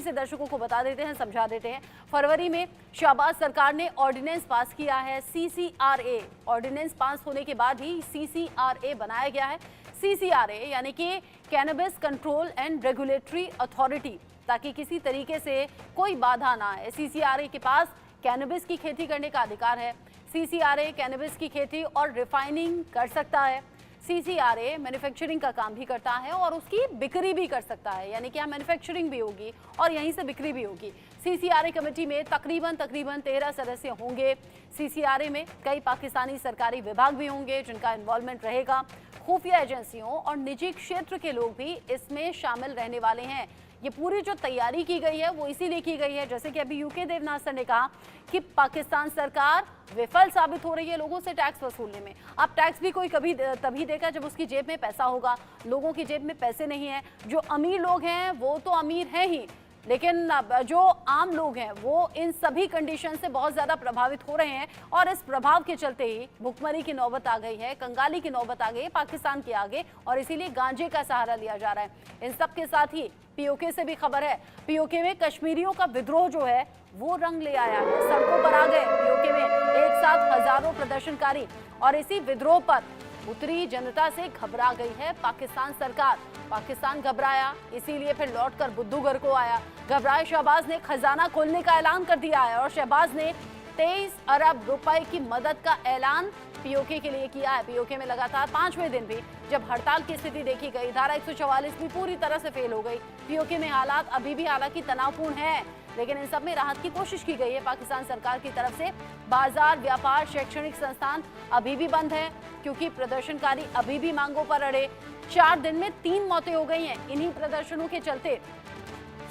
से दर्शकों को बता देते हैं, समझा देते हैं। फरवरी में शहबाज सरकार ने ऑर्डिनेंस पास किया है, CCRA। ऑर्डिनेंस पास होने के बाद ही CCRA बनाया गया है। CCRA यानी कि cannabis control and regulatory authority, ताकि किसी तरीके से कोई बाधा ना आए। CCRA के पास कैनबिस की खेती करने का अधिकार है। CCRA कैनबिस की खेती और रिफाइनिंग कर सकता है। CCRA मैन्युफैक्चरिंग का काम भी करता है और उसकी बिक्री भी कर सकता है, यानी कि यहाँ मैन्युफैक्चरिंग भी होगी और यहीं से बिक्री भी होगी। CCRA कमेटी में तकरीबन 13 सदस्य होंगे। CCRA में कई पाकिस्तानी सरकारी विभाग भी होंगे जिनका इन्वॉल्वमेंट रहेगा। खुफिया एजेंसियों और निजी क्षेत्र के लोग भी इसमें शामिल रहने वाले हैं। ये पूरी जो तैयारी की गई है वो इसीलिए की गई है, जैसे कि अभी यूके देवनाथ सर ने कहा कि पाकिस्तान सरकार विफल साबित हो रही है लोगों से टैक्स वसूलने में। अब टैक्स भी कोई कभी तभी देगा जब उसकी जेब में पैसा होगा। लोगों की जेब में पैसे नहीं है। जो अमीर लोग हैं वो तो अमीर हैं ही, लेकिन जो आम लोग हैं वो इन सभी कंडीशन से बहुत ज़्यादा प्रभावित हो रहे हैं और इस प्रभाव के चलते ही भुखमरी की नौबत आ गई है, कंगाली की नौबत आ गई है पाकिस्तान के आगे, और इसीलिए गांजे का सहारा लिया जा रहा है। इन सब के साथ ही POK से भी खबर है। POK में कश्मीरियों का विद्रोह जो है वो रंग ले आया है। सड़कों पर आ गए POK में एक साथ हजारों प्रदर्शनकारी, और इसी विद्रोह पर उतरी जनता से घबरा गई है पाकिस्तान सरकार। पाकिस्तान घबराया, इसीलिए फिर लौटकर बुद्धूगढ़ को आया। घबराए शहबाज ने खजाना खोलने का ऐलान कर दिया है और शहबाज ने 23 अरब रुपए की मदद का ऐलान POK के लिए किया है। POK में लगातार 5वें दिन भी जब हड़ताल की स्थिति देखी गई, धारा 144 भी पूरी तरह से फेल हो गई। POK में हालात अभी भी हालांकि तनावपूर्ण है, लेकिन इन सब में राहत की कोशिश की गई है पाकिस्तान सरकार की तरफ से। बाजार, व्यापार, शैक्षणिक संस्थान अभी भी बंद है क्योंकि प्रदर्शनकारी अभी भी मांगों पर अड़े। 4 दिन में 3 मौतें हो गई हैं इन्हीं प्रदर्शनों के चलते।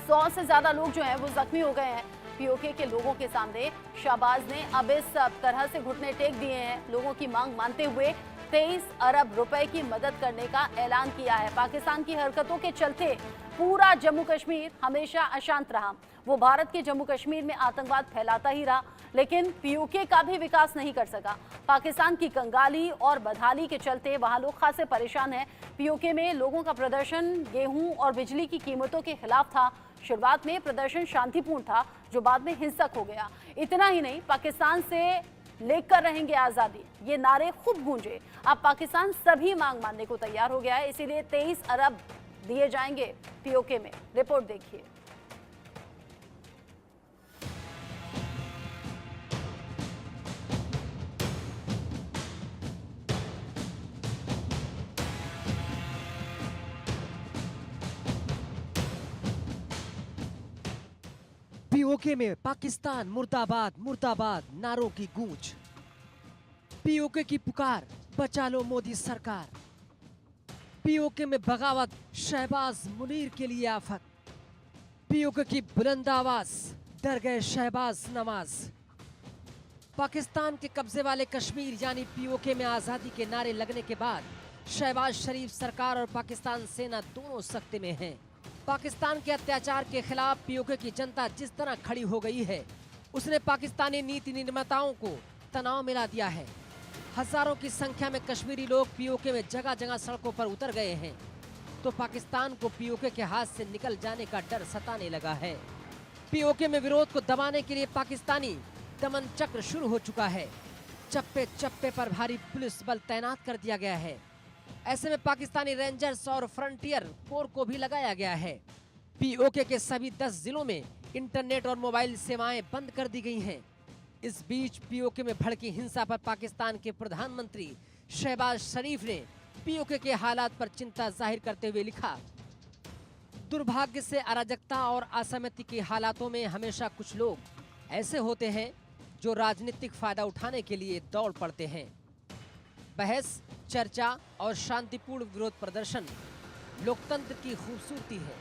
100 से ज्यादा लोग जो हैं वो जख्मी हो गए हैं। POK के लोगों के सामने शहबाज ने अब इस तरह से घुटने टेक दिए हैं, लोगों की मांग मानते हुए 23 अरब रुपए की मदद करने का ऐलान किया है। पाकिस्तान की हरकतों के चलते पूरा जम्मू कश्मीर हमेशा अशांत रहा। वो भारत के जम्मू कश्मीर में आतंकवाद फैलाता ही रहा, लेकिन POK का भी विकास नहीं कर सका। पाकिस्तान की कंगाली और बदहाली के चलते वहां लोग खासे परेशान हैं। POK में लोगों का प्रदर्शन गेहूं और बिजली की कीमतों के खिलाफ था। शुरुआत में प्रदर्शन शांतिपूर्ण था, जो बाद में हिंसक हो गया। इतना ही नहीं, पाकिस्तान से लेकर रहेंगे आजादी, ये नारे खूब गूंजे। अब पाकिस्तान सभी मांग मानने को तैयार हो गया है, इसीलिए 23 अरब दिए जाएंगे POK में। रिपोर्ट देखिए। POK में पाकिस्तान मुर्दाबाद मुर्दाबाद नारों की गूंज। POK की पुकार, बचा लो मोदी सरकार। POK में बगावत, शहबाज मुनीर के लिए आफत। POK की बुलंद आवाज, डर गए शहबाज नवाज। पाकिस्तान के कब्जे वाले कश्मीर यानी POK में आजादी के नारे लगने के बाद शहबाज शरीफ सरकार और पाकिस्तान सेना दोनों सख्ते में हैं। पाकिस्तान के अत्याचार के खिलाफ POK की जनता जिस तरह खड़ी हो गई है, उसने पाकिस्तानी नीति निर्माताओं को तनाव मिला दिया है। हजारों की संख्या में कश्मीरी लोग POK में जगह जगह सड़कों पर उतर गए हैं, तो पाकिस्तान को POK के हाथ से निकल जाने का डर सताने लगा है। POK में विरोध को दबाने के लिए पाकिस्तानी दमन चक्र शुरू हो चुका है। चप्पे चप्पे पर भारी पुलिस बल तैनात कर दिया गया है। ऐसे में पाकिस्तानी रेंजर्स और फ्रंटियर कोर को भी लगाया गया है। POK के सभी 10 जिलों में इंटरनेट और मोबाइल सेवाएं बंद कर दी गई हैं। इस बीच POK में भड़की हिंसा पर पाकिस्तान के प्रधानमंत्री शहबाज शरीफ ने POK के हालात पर चिंता जाहिर करते हुए लिखा, दुर्भाग्य से अराजकता और असहमति के हालातों में हमेशा कुछ लोग ऐसे होते हैं जो राजनीतिक फायदा उठाने के लिए दौड़ पड़ते हैं। बहस, चर्चा और शांतिपूर्ण विरोध प्रदर्शन लोकतंत्र की खूबसूरती है,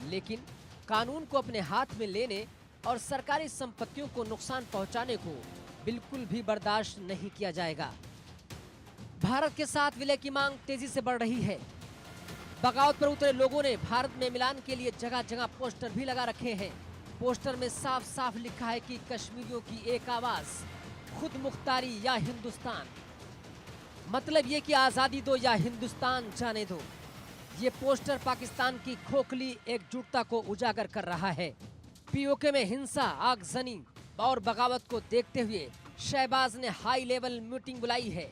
लेकिन कानून को अपने हाथ में लेने और सरकारी संपत्तियों को नुकसान पहुंचाने को बिल्कुल भी बर्दाश्त नहीं किया जाएगा। भारत के साथ विलय की मांग तेजी से बढ़ रही है। बगावत पर उतरे लोगों ने भारत में मिलान के लिए जगह जगह पोस्टर भी लगा रखे हैं। पोस्टर में साफ साफ लिखा है कि कश्मीरियों की एक आवाज, खुद मुख्तारी या हिंदुस्तान। मतलब ये कि आजादी दो या हिंदुस्तान जाने दो। ये पोस्टर पाकिस्तान की खोखली एकजुटता को उजागर कर रहा है। पीओके में हिंसा, आगजनी और बगावत को देखते हुए शहबाज ने हाई लेवल मीटिंग बुलाई है,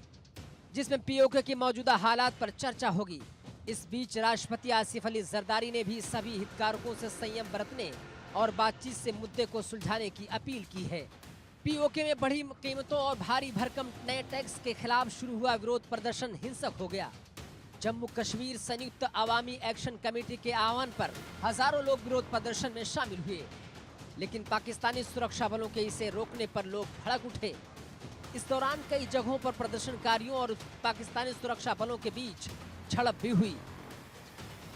जिसमें पीओके की मौजूदा हालात पर चर्चा होगी। इस बीच राष्ट्रपति आसिफ अली जरदारी ने भी सभी हितधारकों से संयम बरतने और बातचीत से मुद्दे को सुलझाने की अपील की है। पीओके में बढ़ी कीमतों और भारी भरकम नए टैक्स के खिलाफ शुरू हुआ विरोध प्रदर्शन हिंसक हो गया। जम्मू कश्मीर संयुक्त अवामी एक्शन कमेटी के आह्वान पर हजारों लोग विरोध प्रदर्शन में शामिल हुए, लेकिन पाकिस्तानी सुरक्षा बलों के इसे रोकने पर लोग भड़क उठे। इस दौरान कई जगहों पर प्रदर्शनकारियों और पाकिस्तानी सुरक्षा बलों के बीच झड़प भी हुई।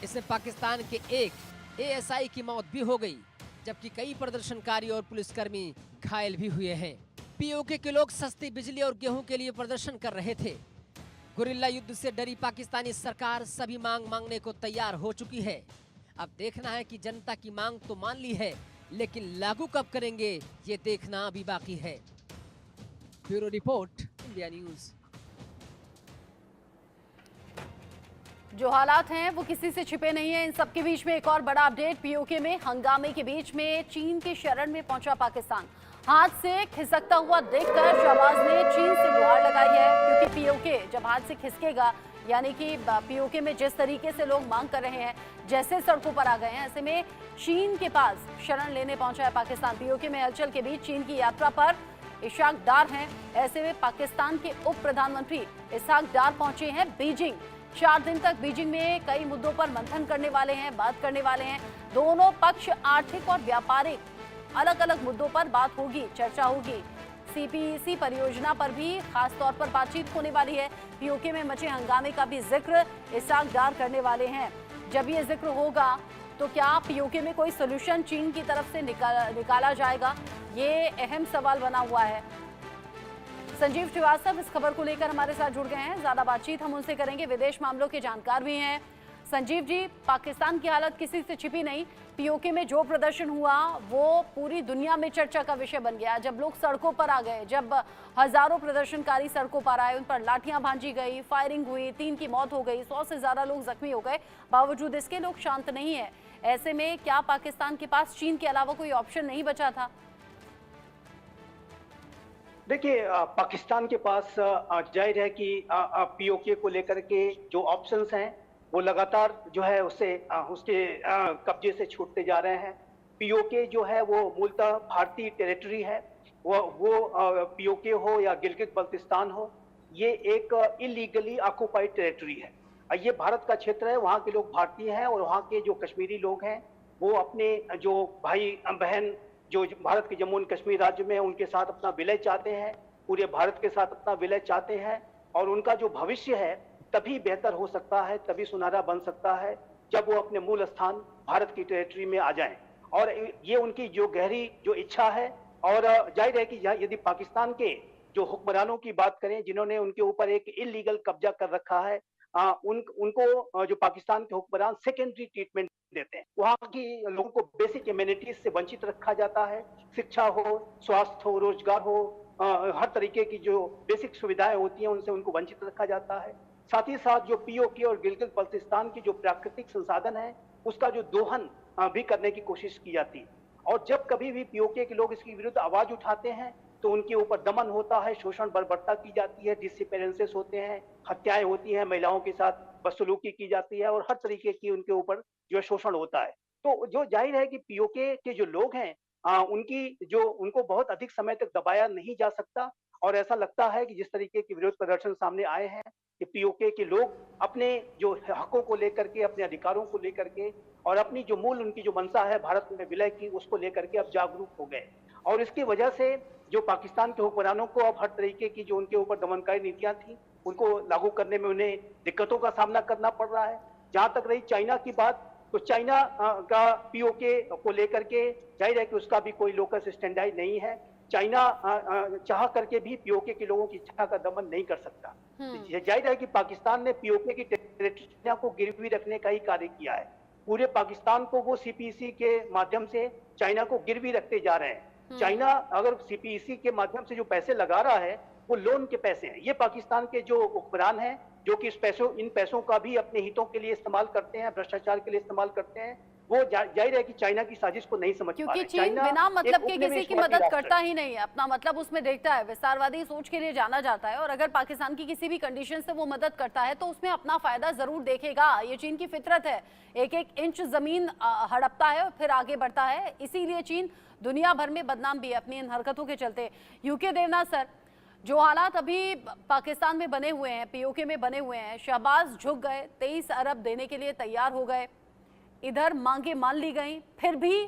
इसमें पाकिस्तान के एक एएसआई की मौत भी हो गई, जबकि कई प्रदर्शनकारी और पुलिसकर्मी घायल भी हुए हैं। पीओके के लोग सस्ती बिजली और गेहूं के लिए प्रदर्शन कर रहे थे। गुरिल्ला युद्ध से डरी पाकिस्तानी सरकार सभी मांग मांगने को तैयार हो चुकी है। अब देखना है कि जनता की मांग तो मान ली है, लेकिन लागू कब करेंगे ये देखना अभी बाकी है। Bureau report, India news. जो हालात हैं वो किसी से छिपे नहीं है। इन सबके बीच में एक और बड़ा अपडेट, पीओके में हंगामे के बीच में चीन के शरण में पहुंचा पाकिस्तान। हाथ से खिसकता हुआ देखकर शहबाज ने चीन से गुहार लगाई है, क्योंकि पीओके जब हाथ से खिसकेगा, यानी कि पीओके में जिस तरीके से लोग मांग कर रहे हैं, जैसे सड़कों पर आ गए हैं, ऐसे में चीन के पास शरण लेने पहुंचा है पाकिस्तान। पीओके में हलचल के बीच चीन की यात्रा पर इशाक डार हैं। ऐसे में पाकिस्तान के उप प्रधानमंत्री इशाक डार पहुंचे हैं बीजिंग। 4 दिन तक बीजिंग में कई मुद्दों पर मंथन करने वाले हैं, बात करने वाले हैं। दोनों पक्ष आर्थिक और व्यापारिक अलग अलग मुद्दों पर बात होगी, चर्चा होगी। सीपीईसी परियोजना पर भी खास तौर पर बातचीत होने वाली है। पीओके में मचे हंगामे का भी जिक्र इशाक डार करने वाले हैं। जब ये जिक्र होगा तो क्या पीओके में कोई सोल्यूशन चीन की तरफ से निकाला जाएगा, ये अहम सवाल बना हुआ है। संजीव श्रीवास्तव इस खबर को लेकर हमारे साथ जुड़ गए हैं, ज्यादा बातचीत हम उनसे करेंगे, विदेश मामलों के जानकार भी हैं। संजीव जी, पाकिस्तान की हालत किसी से छिपी नहीं। पीओके में जो प्रदर्शन हुआ वो पूरी दुनिया में चर्चा का विषय बन गया। जब लोग सड़कों पर आ गए, जब हजारों प्रदर्शनकारी सड़कों पर आए, उन पर लाठियां भांजी गई, फायरिंग हुई, 3 की मौत हो गई, 100 से ज्यादा लोग जख्मी हो गए। बावजूद इसके लोग शांत नहीं है। ऐसे में क्या पाकिस्तान के पास चीन के अलावा कोई ऑप्शन नहीं बचा था? देखिए, पाकिस्तान के पास जाहिर है कि पीओके को लेकर के जो ऑप्शंस हैं वो लगातार जो है उसके कब्जे से छूटते जा रहे हैं। पीओके जो है वो मूलतः भारतीय टेरिटरी है। वो पीओके हो या गिलगित बल्तिस्तान हो, ये एक इलीगली ऑक्युपाइड टेरिटरी है। ये भारत का क्षेत्र है, वहाँ के लोग भारतीय हैं और वहाँ के जो कश्मीरी लोग हैं वो अपने जो भाई बहन जो भारत के जम्मू एंड कश्मीर राज्य में उनके साथ अपना विलय चाहते हैं, पूरे भारत के साथ अपना विलय चाहते हैं। और उनका जो भविष्य है तभी बेहतर हो सकता है, तभी सुनहरा बन सकता है जब वो अपने मूल स्थान भारत की टेरिटरी में आ जाएं। और ये उनकी जो गहरी जो इच्छा है। और जाहिर है कि यदि पाकिस्तान के जो हुक्मरानों की बात करें जिन्होंने उनके ऊपर एक इलीगल कब्जा कर रखा है, उनको जो पाकिस्तान के हुक्मरान सेकेंडरी ट्रीटमेंट देते हैं। वहाँ की लोगों को बेसिक एमिनिटीज से वंचित रखा जाता है। शिक्षा हो, स्वास्थ्य हो, रोजगार हो, हर तरीके की जो बेसिक सुविधाएं होती हैं उनसे उनको वंचित रखा जाता है। साथ ही साथ जो पीओके और गिलगित बल्तिस्तान की जो प्राकृतिक संसाधन है उसका जो दोहन भी करने की कोशिश की जाती है। और जब कभी भी पीओके के लोग इसके विरुद्ध आवाज उठाते हैं तो उनके ऊपर दमन होता है, शोषण बर्बरता की जाती है, डिसअपीयरेंसेस होते हैं, हत्याएं होती हैं, महिलाओं के साथ बदसलूकी की जाती है और हर तरीके की उनके ऊपर जो शोषण होता है। तो जो जाहिर है कि पीओके के जो लोग हैं उनको बहुत अधिक समय तक दबाया नहीं जा सकता। और ऐसा लगता है कि जिस तरीके के विरोध प्रदर्शन सामने आए हैं कि पीओके के लोग अपने जो हकों को लेकर के, अपने अधिकारों को लेकर के और अपनी जो मूल उनकी जो मंशा है भारत में विलय की, उसको लेकर के अब जागरूक हो गए। और इसकी वजह से जो पाकिस्तान के हुक्मरानों को अब हर तरीके की जो उनके ऊपर दमनकारी नीतियां थी उनको लागू करने में उन्हें दिक्कतों का सामना करना पड़ रहा है। जहां तक रही चाइना की बात, तो चाइना का पीओके को लेकर के जाहिर है कि उसका भी कोई लोकस स्टैंडर्ड नहीं है। चाइना चाह करके भी पीओके के लोगों की इच्छा का दमन नहीं कर सकता। जाहिर है कि पाकिस्तान ने पीओके की टेरिटरी को गिरवी रखने का ही कार्य किया है। पूरे पाकिस्तान को वो सीपीईसी के माध्यम से चाइना को गिरवी रखते जा रहे हैं। चाइना अगर सीपीईसी के माध्यम से जो पैसे लगा रहा है वो लोन के पैसे हैं। ये पाकिस्तान के जो हुक्मरान हैं जो कि इन पैसों का भी अपने हितों के लिए इस्तेमाल करते हैं, भ्रष्टाचार के लिए इस्तेमाल करते हैं, वो जाहिर है कि चाइना की साजिश को नहीं समझ पा रहे क्योंकि हैं। चीन चाइना बिना एक मतलब के किसी की उपनिवेशवादी मदद राष्ट्र करता है। ही नहीं है, अपना मतलब उसमें देखता है, विस्तारवादी सोच के लिए जाना जाता है, और अगर पाकिस्तान की किसी भी कंडीशन से वो मदद करता है तो उसमें अपना फायदा जरूर देखेगा। ये चीन की फितरत है, एक एक इंच जमीन हड़पता है और फिर आगे बढ़ता है। इसीलिए चीन दुनिया भर में बदनाम भी है अपनी इन हरकतों के चलते। यूके देवनाथ सर, जो हालात अभी पाकिस्तान में बने हुए हैं, पीओके में बने हुए हैं, शहबाज झुक गए, 23 अरब देने के लिए तैयार हो गए, इधर मांगे मान ली गई, फिर भी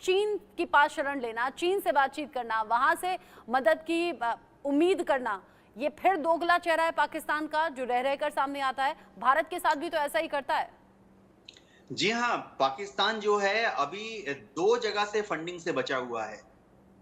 चीन के पास शरण लेना, चीन से बातचीत करना, वहां से मदद की उम्मीद करना, ये फिर दोगला चेहरा है पाकिस्तान का जो रह रहकर सामने आता है। भारत के साथ भी तो ऐसा ही करता है। जी हाँ, पाकिस्तान जो है अभी दो जगह से फंडिंग से बचा हुआ है,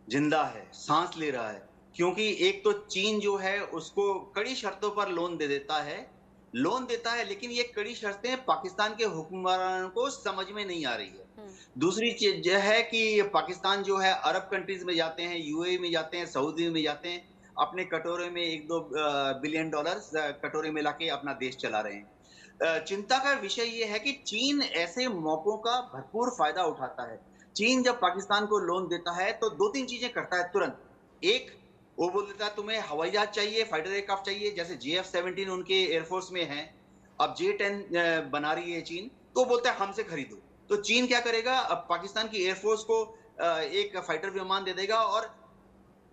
जिंदा है, सांस ले रहा है। क्योंकि एक तो चीन जो है उसको कड़ी शर्तों पर लोन देता है, लेकिन ये कड़ी शर्तें पाकिस्तान के हुक्मरानों को समझ में नहीं आ रही है। दूसरी चीज यह है कि पाकिस्तान जो है अरब कंट्रीज में जाते हैं, यूएई में जाते हैं, सऊदी में जाते हैं, अपने कटोरे में 1-2 बिलियन डॉलर्स कटोरे में लाके अपना देश चला रहे हैं। चिंता का विषय यह है कि चीन ऐसे मौकों का भरपूर फायदा उठाता है। चीन जब पाकिस्तान को लोन देता है तो 2-3 चीजें करता है तुरंत। एक, वो बोल देता है तुम्हें हवाई जहाज चाहिए, फाइटर एयरक्राफ्ट चाहिए, जैसे JF-17 उनके एयरफोर्स में है, अब J-10 बना रही है चीन, तो बोलता है हमसे खरीदो। तो चीन क्या करेगा, अब पाकिस्तान की एयरफोर्स को एक फाइटर विमान दे देगा और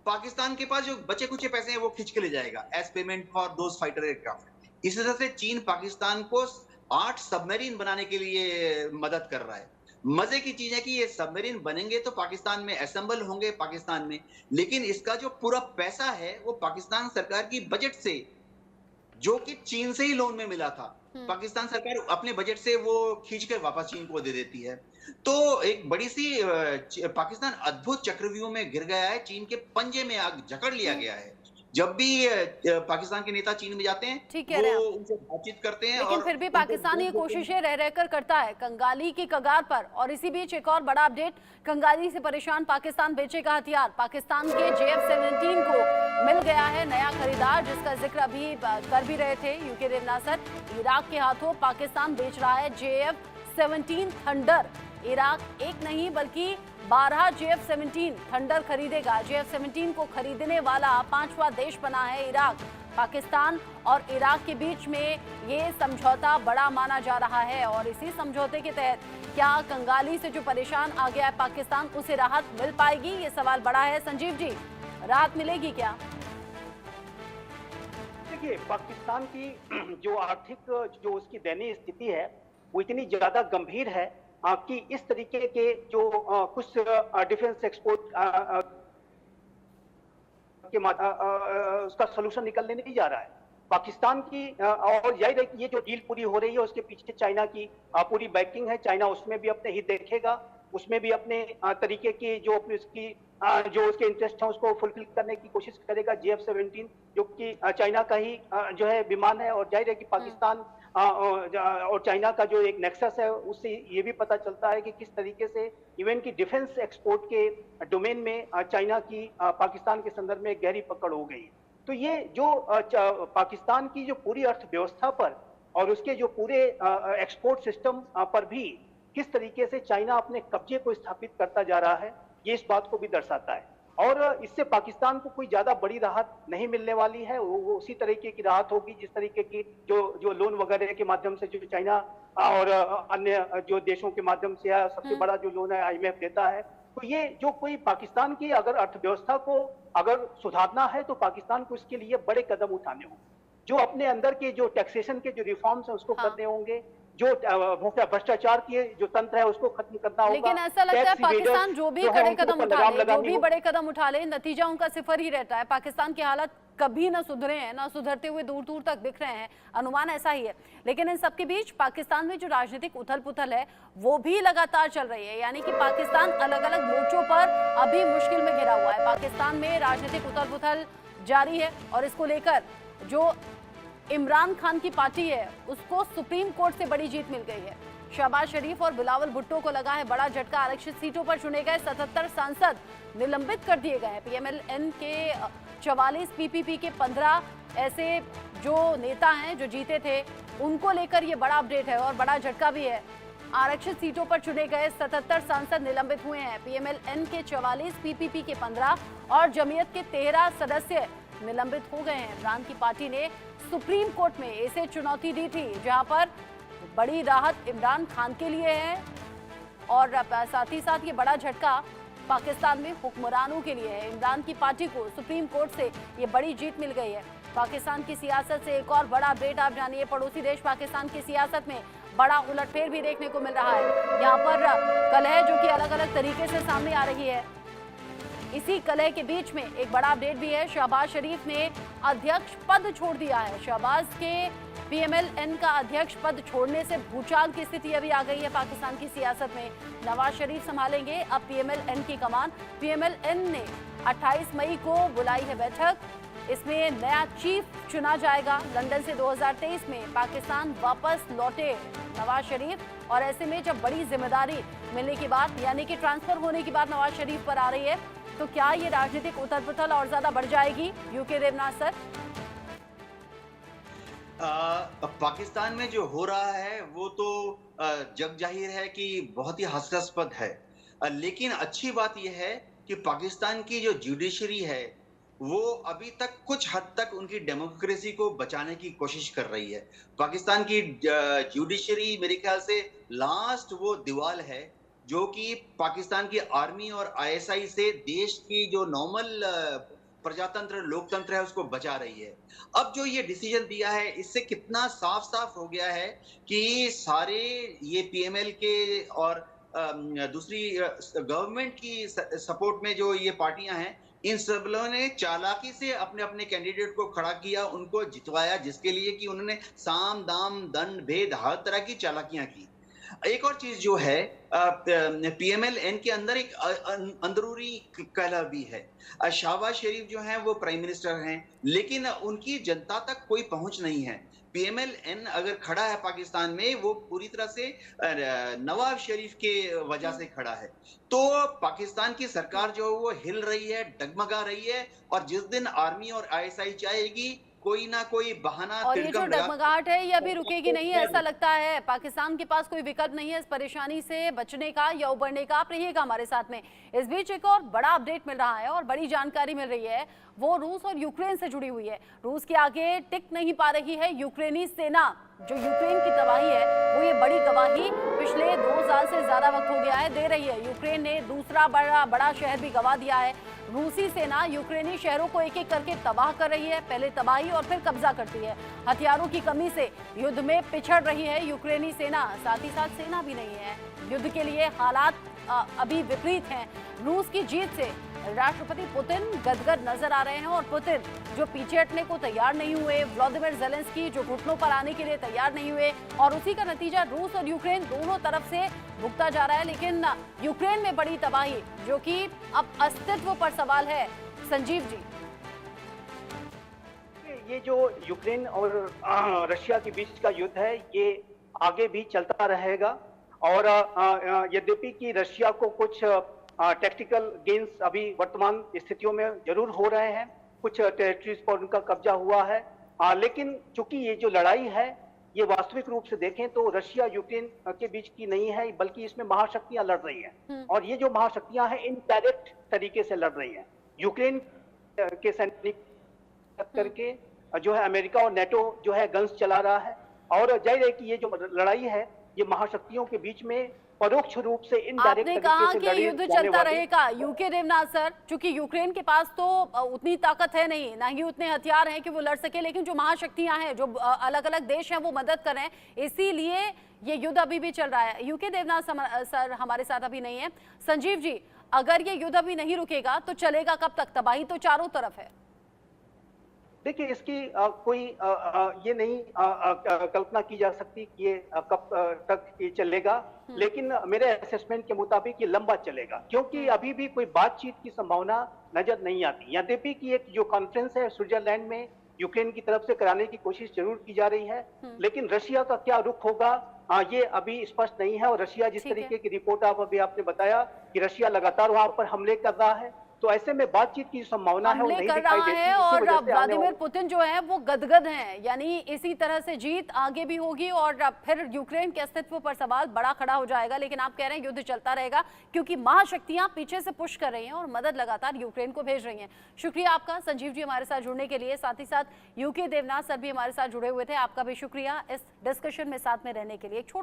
पाकिस्तान के पास जो बचे कुचे पैसे हैं वो खींच के ले जाएगा as payment for those fighter aircraft. इस तरह से चीन पाकिस्तान को 8 सबमरीन बनाने के लिए मदद कर रहा है। मजे की चीज है कि ये सबमरीन बनेंगे तो पाकिस्तान में असेंबल होंगे पाकिस्तान में, लेकिन इसका जो पूरा पैसा है वो पाकिस्तान सरकार की बजट से, जो कि चीन से ही लोन में मिला था, पाकिस्तान सरकार अपने बजट से वो खींचकर वापस चीन को दे देती है। तो एक बड़ी सी पाकिस्तान अद्भुत चक्रव्यूह में गिर गया है, चीन के पंजे में आग जकड़ लिया गया है। जब भी पाकिस्तान के नेता चीन में जाते हैं ठीक कह रहे हैं वो आप। उनसे बातचीत करते हैं, लेकिन और फिर भी पाकिस्तान ये कोशिशें रह रहकर करता है कंगाली की कगार पर। और इसी बीच एक और बड़ा अपडेट, कंगाली से परेशान पाकिस्तान बेचेगा हथियार। पाकिस्तान के JF-17 को मिल गया है नया खरीदार, जिसका जिक्र अभी कर भी रहे थे यूके देवनाथ सर। इराक के हाथों पाकिस्तान बेच रहा है JF-17 थंडर। इराक एक नहीं बल्कि 12 JF-17 थंडर खरीदेगा। JF-17 को खरीदने वाला 5वां देश बना है इराक। पाकिस्तान और इराक के बीच में ये समझौता बड़ा माना जा रहा है, और इसी समझौते के तहत क्या कंगाली से जो परेशान आ गया है पाकिस्तान, उसे राहत मिल पाएगी? ये सवाल बड़ा है। संजीव जी, राहत मिलेगी क्या? देखिए, पाकिस्तान की जो आर्थिक जो उसकी दयनीय स्थिति है वो इतनी ज्यादा गंभीर है कि इस तरीके के जो कुछ डिफेंस एक्सपोर्ट के उसका सोल्यूशन निकलने नहीं जा रहा है पाकिस्तान की। और यही कि ये जो डील पूरी हो रही है उसके पीछे चाइना की पूरी बैकिंग है। चाइना उसमें भी अपने हित देखेगा, उसमें भी अपने तरीके की जो उसकी जो उसके इंटरेस्ट है उसको फुलफिल करने की कोशिश करेगा। JF-17 जो कि चाइना का ही जो है विमान है, और जाहिर है कि पाकिस्तान और चाइना का जो एक नेक्सस है उससे ये भी पता चलता है कि किस तरीके से इवन की डिफेंस एक्सपोर्ट के डोमेन में चाइना की पाकिस्तान के संदर्भ में गहरी पकड़ हो गई। तो ये जो पाकिस्तान की जो पूरी अर्थव्यवस्था पर और उसके जो पूरे एक्सपोर्ट सिस्टम पर भी किस तरीके से चाइना अपने कब्जे को स्थापित करता जा रहा है, ये इस बात को भी दर्शाता है। और इससे पाकिस्तान को कोई ज्यादा बड़ी राहत नहीं मिलने वाली है। वो उसी तरीके की राहत होगी जिस तरीके की जो लोन वगैरह के माध्यम से जो चाइना और अन्य जो देशों के माध्यम से है, सबसे बड़ा जो लोन है IMF देता है। तो ये जो कोई पाकिस्तान की अगर अर्थव्यवस्था को अगर सुधारना है तो पाकिस्तान को इसके लिए बड़े कदम उठाने होंगे। जो अपने अंदर के जो टैक्सेशन के जो रिफॉर्म्स है उसको करने होंगे, जो भ्रष्टाचार की जो तंत्र है उसको खत्म करना होगा। लेकिन ऐसा लगता है पाकिस्तान जो भी बड़े कदम उठा ले, जो भी बड़े कदम उठा ले, नतीजा उनका सिफर ही रहता है। पाकिस्तान की हालत कभी ना सुधरे हैं, ना सुधरते हुए दूर दूर तक दिख रहे हैं, अनुमान ऐसा ही है। लेकिन इन सबके बीच पाकिस्तान में जो राजनीतिक उथल पुथल है वो भी लगातार चल रही है, यानी कि पाकिस्तान अलग अलग मोर्चों पर अभी मुश्किल में घिरा हुआ है। पाकिस्तान में राजनीतिक उथल पुथल जारी है, और इसको लेकर जो इमरान खान की पार्टी है उसको सुप्रीम कोर्ट से बड़ी जीत मिल गई है। शहबाज शरीफ और बिलावल भुट्टो को लगा है बड़ा झटका। आरक्षित सीटों पर चुने गए 77 सांसद निलंबित कर दिए गए हैं। पीएमएल-एन के 44, पीपीपी के 15 ऐसे जो नेता हैं जो जीते थे, उनको लेकर ये बड़ा अपडेट है और बड़ा झटका भी है। आरक्षित सीटों पर चुने गए 77 सांसद निलंबित हुए हैं। पीएमएल-एन के 44, पीपीपी के 15 और जमीयत के 13 सदस्य निलंबित हो गए हैं। इमरान की पार्टी ने सुप्रीम कोर्ट में इसे चुनौती दी थी, जहां पर बड़ी राहत इमरान खान के लिए है और साथ ही साथ ये बड़ा झटका पाकिस्तान में हुक्मरानों के लिए है। इमरान की पार्टी को सुप्रीम कोर्ट से ये बड़ी जीत मिल गई है। पाकिस्तान की सियासत से एक और बड़ा अपडेट आप जानिए। पड़ोसी देश पाकिस्तान की सियासत में बड़ा उलटफेर भी देखने को मिल रहा है। यहाँ पर कलह जो कि अलग अलग तरीके से सामने आ रही है। इसी कलह के बीच में एक बड़ा अपडेट भी है। शहबाज शरीफ ने अध्यक्ष पद छोड़ दिया है। शहबाज के पीएमएल-एन का अध्यक्ष पद छोड़ने से भूचाल की स्थिति अभी आ गई है पाकिस्तान की सियासत में। नवाज शरीफ संभालेंगे अब पीएमएल-एन की कमान। पीएमएल-एन ने 28 मई को बुलाई है बैठक। इसमें नया चीफ चुना जाएगा। लंदन से 2023 में पाकिस्तान वापस लौटे नवाज शरीफ और ऐसे में जब बड़ी जिम्मेदारी मिलने की बात, यानी कि ट्रांसफर होने की बात नवाज शरीफ पर आ रही है, तो क्या ये राजनीतिक उथल पुथल और ज्यादा बढ़ जाएगी? UK Debnath sir. पाकिस्तान में जो हो रहा है वो तो जग जाहिर है कि बहुत ही हास्यास्पद है। लेकिन अच्छी बात यह है कि पाकिस्तान की जो जुडिशरी है वो अभी तक कुछ हद तक उनकी डेमोक्रेसी को बचाने की कोशिश कर रही है। पाकिस्तान की जुडिशरी मेरे ख्याल से लास्ट वो दीवार है जो कि पाकिस्तान की आर्मी और आईएसआई से देश की जो नॉर्मल प्रजातंत्र लोकतंत्र है उसको बचा रही है। अब जो ये डिसीजन दिया है इससे कितना साफ साफ हो गया है कि सारे ये पीएमएल के और दूसरी गवर्नमेंट की सपोर्ट में जो ये पार्टियां हैं, इन सब लोगों ने चालाकी से अपने अपने कैंडिडेट को खड़ा किया, उनको जितवाया, जिसके लिए कि उन्होंने साम दाम दंड भेद हर तरह की चालाकियां की। एक और चीज जो है, पीएमएल-एन के अंदर एक अंदरूनी कलह भी है। शहबाज शरीफ जो हैं वो प्राइम मिनिस्टर हैं, लेकिन उनकी जनता तक कोई पहुंच नहीं है। पीएमएल-एन अगर खड़ा है पाकिस्तान में, वो पूरी तरह से नवाज शरीफ के वजह से खड़ा है। तो पाकिस्तान की सरकार जो है वो हिल रही है, डगमगा रही है, और जिस दिन आर्मी और आईएसआई चाहेगी कोई ना कोई बहाना, और ये जो डगमगाहट है ये अभी रुकेगी नहीं, ऐसा लगता है। पाकिस्तान के पास कोई विकल्प नहीं है इस परेशानी से बचने का या उबरने का। आप रहिएगा हमारे साथ में। इस बीच एक और बड़ा अपडेट मिल रहा है और बड़ी जानकारी मिल रही है, वो रूस और यूक्रेन से जुड़ी हुई है। रूस के आगे टिक नहीं पा रही है यूक्रेनी सेना। जो यूक्रेन की तबाही है वो ये बड़ी गवाही पिछले 2 साल से ज्यादा वक्त हो गया है दे रही है। यूक्रेन ने दूसरा बड़ा शहर भी गवा दिया है। रूसी सेना यूक्रेनी शहरों को एक एक करके तबाह कर रही है, पहले तबाही और फिर कब्जा करती है। हथियारों की कमी से युद्ध में पिछड़ रही है यूक्रेनी सेना। साथ ही साथ सेना भी नहीं है। युद्ध के लिए हालात अभी विपरीत हैं। रूस की जीत से राष्ट्रपति पुतिन गदगद नजर आ रहे हैं और पुतिन जो पीछे हटने को तैयार नहीं हुए, व्लादिमीर ज़ेलेंस्की जो घुटनों पर आने के लिए तैयार नहीं हुए, और उसी का नतीजा रूस और यूक्रेन दोनों तरफ से भुगता जा रहा है। लेकिन यूक्रेन में बड़ी तबाही जो कि अब अस्तित्व पर सवाल है। संजीव जी, ये जो यूक्रेन और रशिया के बीच का युद्ध है ये आगे भी चलता रहेगा, और यद्यपि कि रशिया को कुछ टैक्टिकल गेन्स अभी वर्तमान स्थितियों में जरूर हो रहे हैं, कुछ टेरिटरीज पर उनका कब्जा हुआ है, लेकिन चूंकि ये जो लड़ाई है ये वास्तविक रूप से देखें तो रशिया यूक्रेन के बीच की नहीं है, बल्कि इसमें महाशक्तियां लड़ रही हैं। और ये जो महाशक्तियां हैं इनडायरेक्ट तरीके से लड़ रही हैं। यूक्रेन के सैनिक करके जो है अमेरिका और नेटो जो है गन्स चला रहा है, और जाहिर है कि ये जो लड़ाई है ये महाशक्तियों के बीच में परोक्ष रूप से इनडायरेक्ट आपने कहा कि युद्ध चलता रहेगा। यूके देवनाथ सर, चूंकि यूक्रेन के पास तो उतनी ताकत है नहीं, ना ही उतने हथियार हैं कि वो लड़ सके, लेकिन जो महाशक्तियां हैं, जो अलग अलग देश हैं, वो मदद कर रहे हैं, इसीलिए ये युद्ध अभी भी चल रहा है। यूके देवनाथ सर हमारे साथ अभी नहीं है। संजीव जी, अगर ये युद्ध अभी नहीं रुकेगा तो चलेगा कब तक? तबाही तो चारों तरफ है। देखिए, इसकी कोई ये नहीं कल्पना की जा सकती कि ये कब तक ये चलेगा, लेकिन मेरे असेसमेंट के मुताबिक ये लंबा चलेगा, क्योंकि अभी भी कोई बातचीत की संभावना नजर नहीं आती। यद्यपि कि एक जो कॉन्फ्रेंस है स्विट्जरलैंड में यूक्रेन की तरफ से कराने की कोशिश जरूर की जा रही है, लेकिन रशिया का क्या रुख होगा ये अभी स्पष्ट नहीं है। और रशिया जिस ठीक है। तरीके की रिपोर्ट अभी आपने बताया कि रशिया लगातार वहां पर हमले कर रहा है, तो ऐसे में बातचीत की संभावना है वो हमले नहीं कर दिखाई रहा देती, है इसी और वजह से आने व्लादिमीर वाले- पुतिन जो है वो गदगद हैं, यानी इसी तरह से जीत आगे भी होगी और फिर यूक्रेन के अस्तित्व पर सवाल बड़ा खड़ा हो जाएगा। लेकिन आप कह रहे हैं युद्ध चलता रहेगा क्योंकि महाशक्तियां पीछे से पुश कर रही हैं और मदद लगातार यूक्रेन को भेज रही हैं। शुक्रिया आपका संजीव जी हमारे साथ जुड़ने के लिए, साथ ही साथ यूके देवनाथ सर भी हमारे साथ जुड़े हुए थे, आपका भी शुक्रिया इस डिस्कशन में साथ में रहने के लिए। एक छोटा